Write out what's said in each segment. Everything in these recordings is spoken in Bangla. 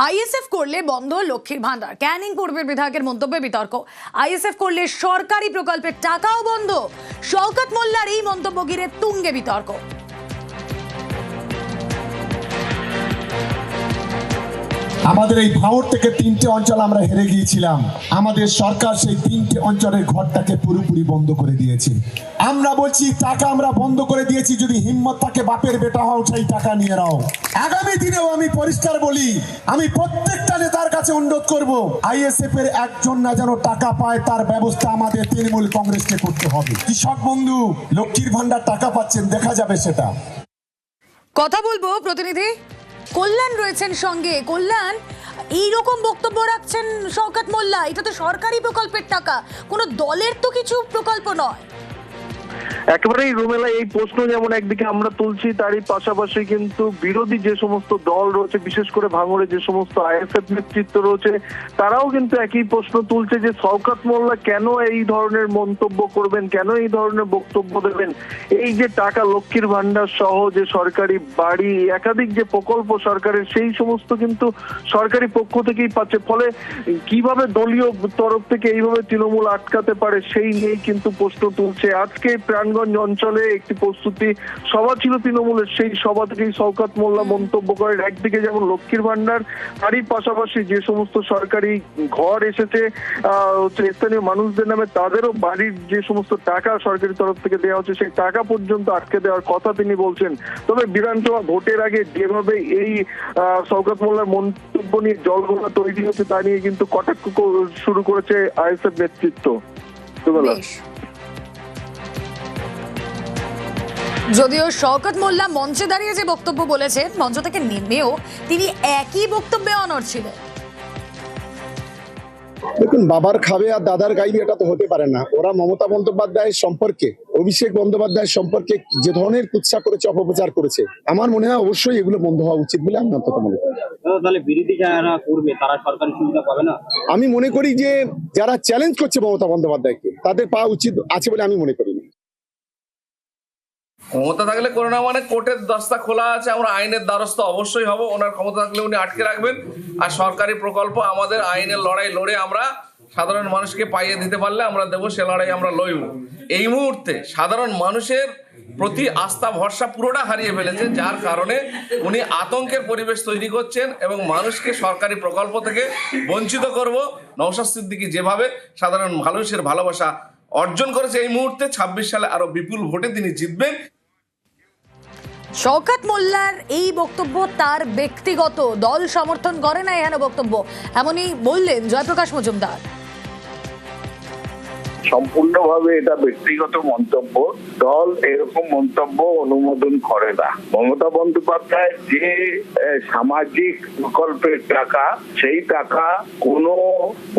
আইএসএফ করলে বন্ধ লক্ষ্মীর ভান্ডার, ক্যানিং পূর্বের বিধায়কের মন্তব্যে বিতর্ক। আইএসএফ করলে সরকারি প্রকল্পের টাকাও বন্ধ, শওকত মোল্লার এই মন্তব্য ঘিরে তুঙ্গে বিতর্ক। আমাদের এই ভাঙড় থেকে 3টে অঞ্চল আমরা হেরে গিয়েছিলাম। আমাদের সরকার সেই 3টে অঞ্চলের ঘরটাকে পুরোপুরি বন্ধ করে দিয়েছে। আমরা বলছি টাকা আমরা বন্ধ করে দিয়েছি, যদি হিম্মত থাকে বাপের বেটা হও, সেই টাকা নিয়ে নাও। আগামী দিনেও আমি পরিষ্কার বলি, আমি প্রত্যেকটা নেতার কাছে অনুরোধ করব, আইএসএফ এর একজন না যেন টাকা পায় তার ব্যবস্থা আমাদের তৃণমূল কংগ্রেসকে করতে হবে। কৃষক বন্ধু লক্ষ্মীর ভান্ডার টাকা পাচ্ছেন, দেখা যাবে সেটা। কথা বলবো প্রতিনিধি কল্যাণ রয়েছেন সঙ্গে। কল্যাণ, এইরকম বক্তব্য রাখছেন শওকত মোল্লা, এটা তো সরকারি প্রকল্পের টাকা, কোনো দলের তো কিছু প্রকল্প নয়। একেবারেই রুমেলা, এই প্রশ্ন যেমন একদিকে আমরা তুলছি, তারই পাশাপাশি কিন্তু বিরোধী যে সমস্ত দল রয়েছে, বিশেষ করে ভাঙড়ে যে সমস্ত আইএসএফ নেতৃত্ব রয়েছে, তারাও কিন্তু একই প্রশ্ন তুলছে যে শওকত মোল্লা কেন এই ধরনের মন্তব্য করবেন, কেন এই ধরনের বক্তব্য দেবেন। এই যে টাকা লক্ষ্মীর ভান্ডার সহ যে সরকারি বাড়ি, একাধিক যে প্রকল্প সরকারের, সেই সমস্ত কিন্তু সরকারি পক্ষ থেকেই পাচ্ছে। ফলে কিভাবে দলীয় তরফ থেকে এইভাবে তৃণমূল আটকাতে পারে, সেই নিয়েই কিন্তু প্রশ্ন তুলছে। আজকে প্রাণগঞ্জ অঞ্চলে একটি প্রস্তুতি সভা ছিল তৃণমূলের, সেই সভা থেকেই শওকত মোল্লা মন্তব্য করেন। একদিকে যেমন লক্ষ্মীর ভান্ডার, তারই পাশাপাশি যে সমস্ত সরকারি ঘর এসেছে স্থানীয় মানুষদের নামে, তাদেরও বাড়ির যে সমস্ত টাকা সরকারি তরফ থেকে দেওয়া হচ্ছে, সেই টাকা পর্যন্ত আটকে দেওয়ার কথা তিনি বলছেন। তবে বিধানসভা ভোটের আগে যেভাবে এই শওকত মোল্লার মন্তব্য নিয়ে জলঘোলা তৈরি হচ্ছে, তা নিয়ে কিন্তু কটাক্ষ শুরু করেছে আইএসএফ নেতৃত্ব। যদিও শওকত মোল্লা মঞ্চে দাঁড়িয়ে যে বক্তব্য বলেছেন, মঞ্চ থেকে নেমেও তিনি একই বক্তব্যে অনড় ছিলেন। দেখুন, বাবার খাবে আর দাদার গাইবে, এটা তো হতে পারে না। ওরা মমতা বন্দ্যোপাধ্যায়ের সম্পর্কে, অভিষেক বন্দ্যোপাধ্যায়ের সম্পর্কে যে ধরনের কুৎসা করেছে, অপপ্রচার করেছে, আমার মনে হয় অবশ্যই এগুলো বন্ধ হওয়া উচিত বলে আমি অন্তত মনে করি। তাহলে বিরোধী যারা করবে তারা সরকারি সুবিধা পাবে না? আমি মনে করি যে যারা চ্যালেঞ্জ করছে মমতা বন্দ্যোপাধ্যায়কে, তাদের পাওয়া উচিত আছে বলে আমি মনে করি না। ক্ষমতা থাকলে করে না মানে কোর্টের দস্তা খোলা আছে, আমরা আইনের দ্বারস্থ অবশ্যই হব। ওনার ক্ষমতা থাকলে উনি আটকে রাখবেন, আর সরকারি প্রকল্প আমাদের আইনের লড়াই লড়ে আমরা সাধারণ মানুষকে পাইয়ে দিতে পারলে আমরা দেবো, সে লড়াই আমরা লড়ব। এই মুহূর্তে সাধারণ মানুষের প্রতি আস্থা ভরসা পুরোটা হারিয়ে ফেলেছে, যার কারণে উনি আতঙ্কের পরিবেশ তৈরি করছেন এবং মানুষকে সরকারি প্রকল্প থেকে বঞ্চিত করব। নওশাদ সিদ্দিকী যেভাবে সাধারণ মানুষের ভালোবাসা অর্জন করেছে, এই মুহূর্তে 26 সালে আরো বিপুল ভোটে তিনি জিতবেন। শওকত মোল্লার এই বক্তব্য তার ব্যক্তিগত, দল সমর্থন করে না এহেন বক্তব্য, এমনই বললেন জয়প্রকাশ মজুমদার। সম্পূর্ণভাবে এটা ব্যক্তিগত মন্তব্য, দল এরকম মন্তব্য অনুমোদন করে না। মমতা বন্দ্যোপাধ্যায় যে সামাজিক প্রকল্পের টাকা, সেই টাকা কোনো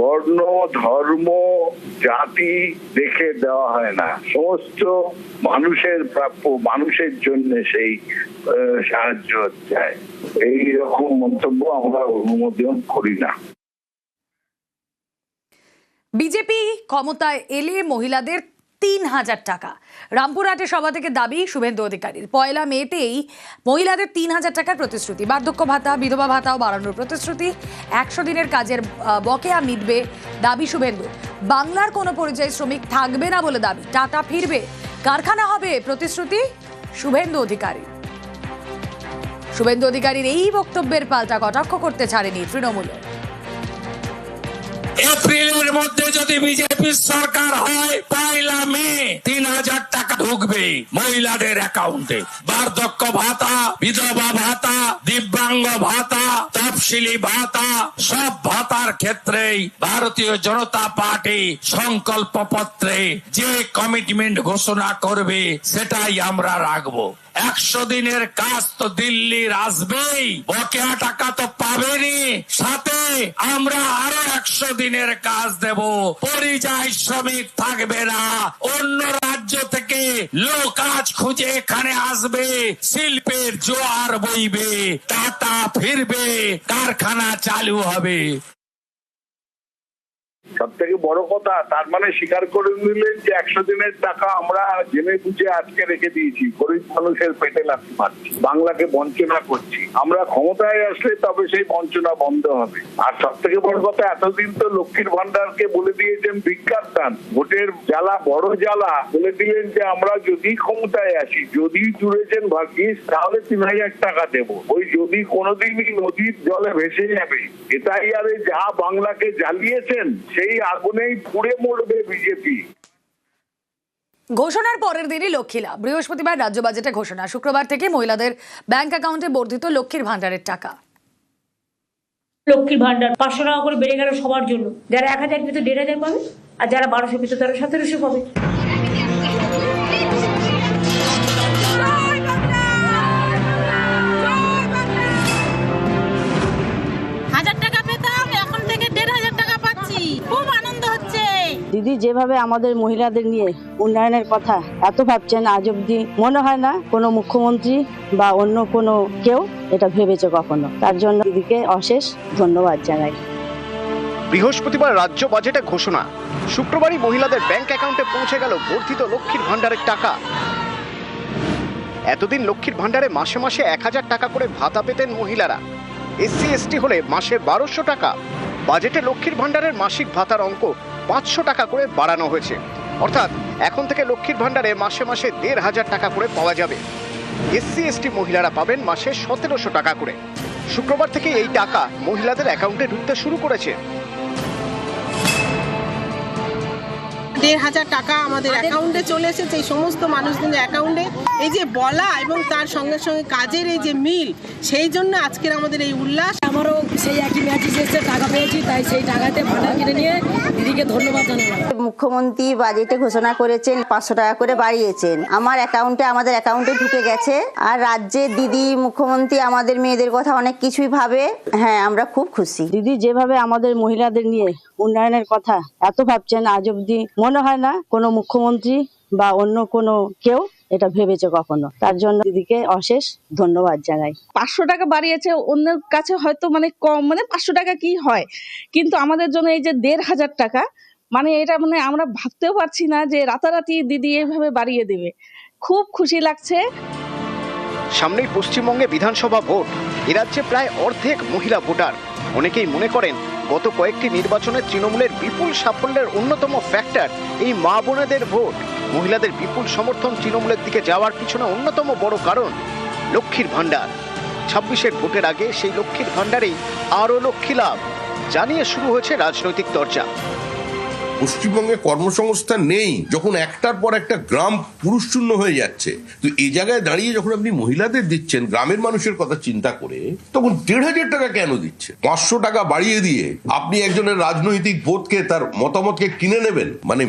বর্ণ, ধর্ম, জাতি দেখে দেওয়া হয় না, সমস্ত মানুষের প্রাপ্য, মানুষের জন্য সেই সাহায্য যায়। এই রকম মন্তব্য আমরা অনুমোদন করি না। বিজেপি ক্ষমতায় এলে মহিলাদের 3000 টাকা। রামপুরহাটে সভা থেকে দাবি শুভেন্দু অধিকারীর। 1 মেতেই মহিলাদের 3000 টাকার প্রতিশ্রুতি, বার্ধক্য ভাতা, বিধবা ভাতাও বাড়ানোর প্রতিশ্রুতি, 100 দিনের কাজের বকেয়া মিটবে দাবি শুভেন্দু। বাংলার কোনো পরিযায়ী শ্রমিক থাকবে না বলে দাবি, টাটা ফিরবে, কারখানা হবে প্রতিশ্রুতি শুভেন্দু অধিকারী। শুভেন্দু অধিকারীর এই বক্তব্যের পাল্টা কটাক্ষ করতে ছাড়েনি তৃণমূল। এপ্রিলের মধ্যে যদি বিজেপির সরকার হয়, 1 মে 3000 টাকা ঢুকবে মহিলাদের অ্যাকাউন্টে। বার্ধক্য ভাতা, বিধবা ভাতা, দিব্যাঙ্গ ভাতা, তফসিলি ভাতা, সব ভাতার ক্ষেত্রেই ভারতীয় জনতা পার্টি সংকল্প পত্রে যে কমিটমেন্ট ঘোষণা করবে সেটাই আমরা রাখবো। 100 দিনের কাজ তো দিল্লির আসবেই, বকেয়া টাকা তো পাবেনি, সাথে আমরা আরো 100 দিনের কাজ দেব। পরিযায়ী শ্রমিক থাকবে না, অন্য রাজ্য থেকে লোক কাজ খুঁজে এখানে আসবে, শিল্পের জোয়ার বইবে, টাটা ফিরবে, কারখানা চালু হবে। সব থেকে বড় কথা, তার মানে স্বীকার করে নিলেন যে 100 দিনের টাকা আমরা জেনে বুঝে আজকে রেখে দিয়েছি, গরিব মানুষের পেটে লাথি মারছি, বাংলাকে বঞ্চনা করছি। আমরা ক্ষমতায় আসলে তবে সেই বঞ্চনা বন্ধ হবে। আর সব থেকে বড় কথা, এতদিন তো লক্ষ্মীর ভান্ডারকে বলে দিয়েছেন ভিক্ষার দান, ভোটের জ্বালা বড় জ্বালা, বলে দিলেন যে আমরা যদি ক্ষমতায় আসি, যদি জুড়েছেন ভাগ্যিস তাহলে 3000 টাকা দেবো। ওই যদি কোনোদিনই নদীর জলে ভেসে যাবে, এটাই আরে যা বাংলাকে জ্বালিয়েছেন সেই আগুনেই পুড়ে মরবে বিজেপি। ঘোষণার পরের দিনই লক্ষ্মী লাভ। বৃহস্পতিবার রাজ্য বাজেটে ঘোষণা, শুক্রবার থেকে মহিলাদের ব্যাংক অ্যাকাউন্টে বর্ধিত লক্ষ্মীর ভান্ডারের টাকা। লক্ষ্মীর ভান্ডার 500 টাকা করে বেড়ে গেল সবার জন্য। যারা 1000 পেত 1500 পাবে, আর যারা 1200 পেত তারা 1700 পাবে। দিদি যেভাবে আমাদের মহিলাদের নিয়ে উন্নয়নের কথা এত ভাবছেন, আজ অব্দি মনে হয় না কোনো মুখ্যমন্ত্রী বা অন্য কোনো কেউ এটা ভেবেছে কখনো। তার জন্য দিদিকে অশেষ ধন্যবাদ জানাই। বৃহস্পতিবার রাজ্য বাজেটে ঘোষণা, শুক্রবারই মহিলাদের ব্যাংক অ্যাকাউন্টে পৌঁছে গেল বর্ধিত লক্ষ্মীর ভান্ডারের টাকা। এতদিন লক্ষ্মীর ভান্ডারে মাসে মাসে 1000 টাকা করে ভাতা পেতেন মহিলারা। SC ST হলে মাসে 1200 টাকা। বাজেটে লক্ষ্মীর ভান্ডারের মাসিক ভাতার অঙ্ক 500 টাকা করে বাড়ানো হয়েছে। অর্থাৎ এখন থেকে লক্ষ্মীর ভান্ডারে মাসে মাসে 1500 টাকা করে পাওয়া যাবে। SC ST মহিলারা পাবেন মাসে 1700 টাকা করে। শুক্রবার থেকে এই টাকা মহিলাদের অ্যাকাউন্টে ঢুকতে শুরু করেছে। 1500 টাকা আমাদের অ্যাকাউন্টে চলে এসেছে, এই সমস্ত মানুষদের অ্যাকাউন্টে। এই যে বলা এবং তার সঙ্গে সঙ্গে কাজের এই যে মিল, সেই জন্য আজকের আমাদের এই উল্লাস। আমারও সেই একই ম্যাচে এসে টাকা পেয়েছি, তাই সেই টাকাতে ভান্ডার কিনে নিয়ে দিদিকে ধন্যবাদ জানাই। মুখ্যমন্ত্রী বাজেটে ঘোষণা করেছেন 500 টাকা করে বাড়িয়েছেন, আমাদের অ্যাকাউন্টে ঢুকে গেছে। আর রাজ্যের দিদি মুখ্যমন্ত্রী আমাদের মেয়েদের কথা অনেক কিছুই ভাবে। হ্যাঁ, আমরা খুব খুশি। দিদি যেভাবে আমাদের মহিলাদের নিয়ে উন্নয়নের কথা এত ভাবছেন, আজ অব্দি মনে হয় না কোনো মুখ্যমন্ত্রী বা অন্য কোনো কেউ এটা ভেবেছে কখনো। তার জন্য দিদিকে অশেষ ধন্যবাদ জানাই। 500 টাকা বাড়িয়েছে, অন্যের কাছে হয়তো কম, 500 টাকা কি হয়, কিন্তু আমাদের জন্য এই যে 1500 টাকা, এটা আমরা ভাবতেও পারছি না যে রাতারাতি দিদি এভাবে বাড়িয়ে দেবে। খুব খুশি লাগছে। সামনেই পশ্চিমবঙ্গে বিধানসভা ভোট। এ রাজ্যে প্রায় অর্ধেক মহিলা ভোটার। অনেকেই মনে করেন গত কয়েকটি নির্বাচনে তৃণমূলের বিপুল সাফল্যের অন্যতম ফ্যাক্টর এই মা বোনেদের ভোট। মহিলাদের বিপুল সমর্থন তৃণমূলের দিকে যাওয়ার পিছনে অন্যতম বড় কারণ লক্ষ্মীর ভান্ডার। 26-এর ভোটের আগে সেই লক্ষ্মীর ভান্ডারেই আরও লক্ষ্মী লাভ জানিয়ে শুরু হয়েছে রাজনৈতিক চর্চা। পশ্চিমবঙ্গে কর্মসংস্থান নেই, যখন একটার পর একটা গ্রাম পুরুষ শূন্য হয়ে যাচ্ছে, তো এই জায়গায় দাঁড়িয়ে যখন আপনি মহিলাদের দিচ্ছেন গ্রামের মানুষের কথা চিন্তা করে, তখন 1500 টাকা কেন দিচ্ছে? 500 টাকা বাড়িয়ে দিয়ে আপনি একজনের রাজনৈতিক বোধকে, তার মতামতকে কিনে নেবেন?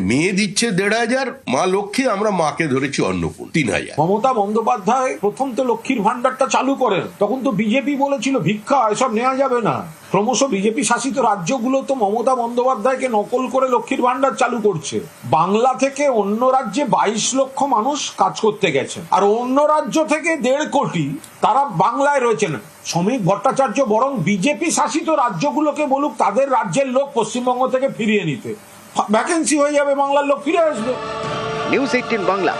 মেয়ে দিচ্ছে 1500, মা লক্ষ্মী, আমরা মাকে ধরেছি অন্নপূর্ণা 3000। মমতা বন্দ্যোপাধ্যায় প্রথম তো লক্ষ্মীর ভান্ডারটা চালু করেন, তখন তো বিজেপি বলেছিল ভিক্ষা এসব নেওয়া যাবে না। ক্রমশ বিজেপি শাসিত রাজ্যগুলো তো মমতা বন্দ্যোপাধ্যায়কে নকল করে লক্ষ্মীর ভান্ডার চালু করছে। বাংলা থেকে অন্য রাজ্যে 22 লক্ষ মানুষ কাজ করতে গেছে, আর অন্য রাজ্য থেকে 1.5 কোটি তারা বাংলায় রয়েছেন। শ্রমিক ভট্টাচার্য বরং বিজেপি শাসিত রাজ্যগুলোকে বলুক তাদের রাজ্যের লোক পশ্চিমবঙ্গ থেকে ফিরিয়ে নিতে, ভ্যাকেন্সি হয়ে যাবে, বাংলার লোক ফিরে আসবে। নিউজ 18 বাংলা।